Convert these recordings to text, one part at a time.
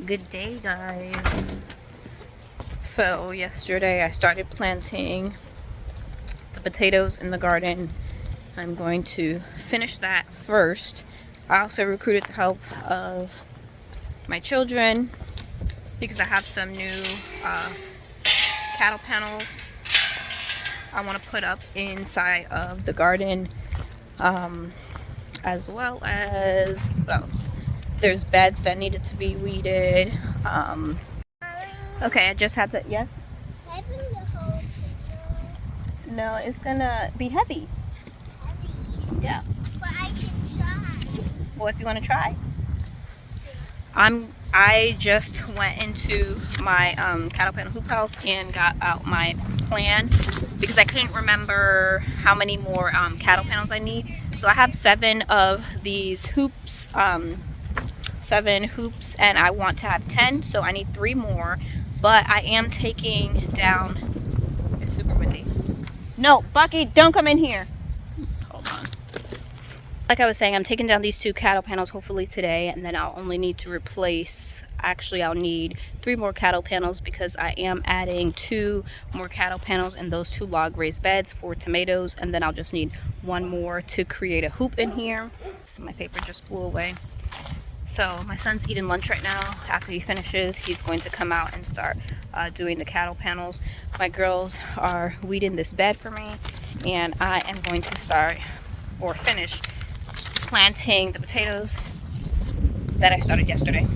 Good day, guys. So yesterday I started planting the potatoes in the garden. I'm going to finish that first. I also recruited the help of my children because I have some new cattle panels I want to put up inside of the garden, as well as what else? There's beds that needed to be weeded. Okay, I just had to, yes? Can I bring the whole thing? No, it's gonna be heavy. Heavy? Yeah. But I can try. Well, if you want to try. I just went into my cattle panel hoop house and got out my plan because I couldn't remember how many more cattle panels I need. So I have 7 of these hoops, 7 hoops, and I want to have 10, so I need 3 more. But I am taking down, it's super windy. No, Bucky, don't come in here. Hold on. Like I was saying, I'm taking down these 2 cattle panels hopefully today, and then I'll only need to replace, actually I'll need 3 more cattle panels because I am adding 2 more cattle panels in those 2 log raised beds for tomatoes, and then I'll just need 1 more to create a hoop in here. My paper just blew away. So my son's eating lunch right now. After he finishes, he's going to come out and start doing the cattle panels. My girls are weeding this bed for me, and I am going to start or finish planting the potatoes that I started yesterday.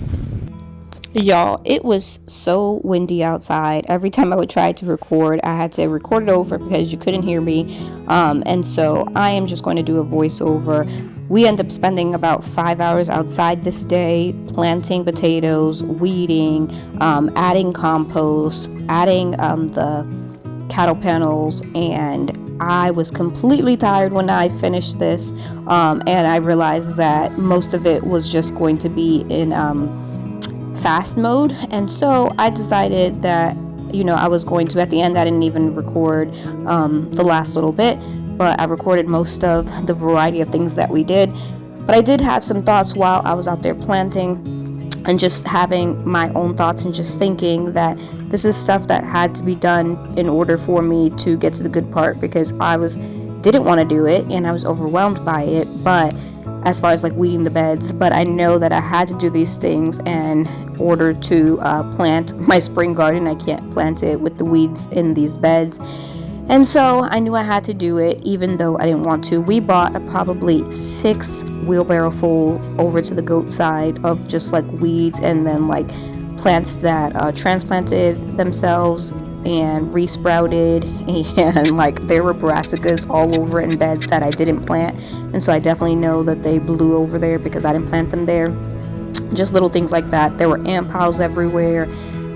Y'all, it was so windy outside. Every time I would try to record, I had to record it over because you couldn't hear me. And so I am just going to do a voiceover. We end up spending about 5 hours outside this day, planting potatoes, weeding, adding compost, adding the cattle panels, and I was completely tired when I finished this, and I realized that most of it was just going to be in fast mode, and so I decided that, you know, I was going to, at the end I didn't even record the last little bit, but I recorded most of the variety of things that we did. But I did have some thoughts while I was out there planting and just having my own thoughts and just thinking that this is stuff that had to be done in order for me to get to the good part, because I didn't want to do it and I was overwhelmed by it, but as far as like weeding the beds, but I know that I had to do these things in order to plant my spring garden. I can't plant it with the weeds in these beds. And so I knew I had to do it even though I didn't want to. We bought probably 6 wheelbarrow full over to the goat side of just like weeds, and then like plants that transplanted themselves and resprouted, and like there were brassicas all over in beds that I didn't plant, and so I definitely know that they blew over there because I didn't plant them there. Just little things like that. There were ant piles everywhere.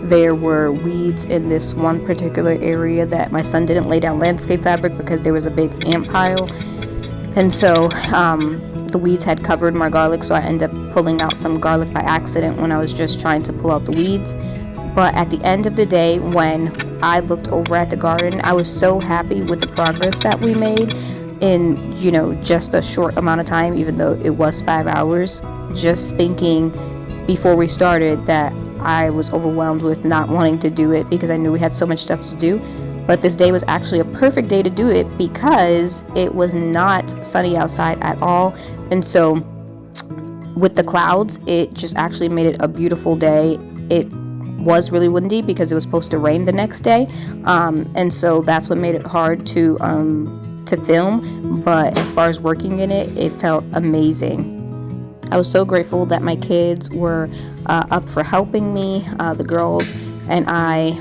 There were weeds in this one particular area that my son didn't lay down landscape fabric because there was a big ant pile, and so the weeds had covered my garlic, so I ended up pulling out some garlic by accident when I was just trying to pull out the weeds. But at the end of the day, when I looked over at the garden, I was so happy with the progress that we made in, you know, just a short amount of time, even though it was 5 hours. Just thinking before we started that I was overwhelmed with not wanting to do it because I knew we had so much stuff to do. But this day was actually a perfect day to do it because it was not sunny outside at all. And so with the clouds, it just actually made it a beautiful day. It was really windy because it was supposed to rain the next day, and so that's what made it hard to film. But as far as working in it, it felt amazing. I was so grateful that my kids were up for helping me. The girls and I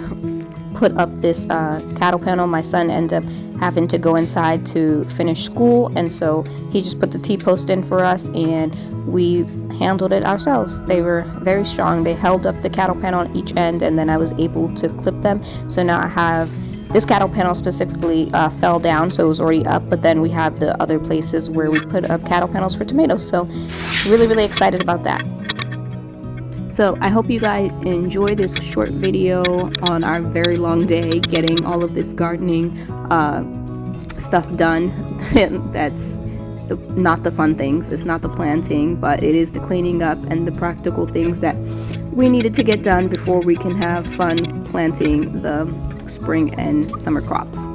put up this cattle panel. My son ended up having to go inside to finish school, and so he just put the T-post in for us, and we handled it ourselves. They were very strong. They held up the cattle panel on each end, and then I was able to clip them. So now I have this cattle panel specifically fell down, so it was already up, but then we have the other places where we put up cattle panels for tomatoes. So really excited about that. So I hope you guys enjoy this short video on our very long day getting all of this gardening stuff done. That's not the fun things. It's not the planting, but it is the cleaning up and the practical things that we needed to get done before we can have fun planting the spring and summer crops.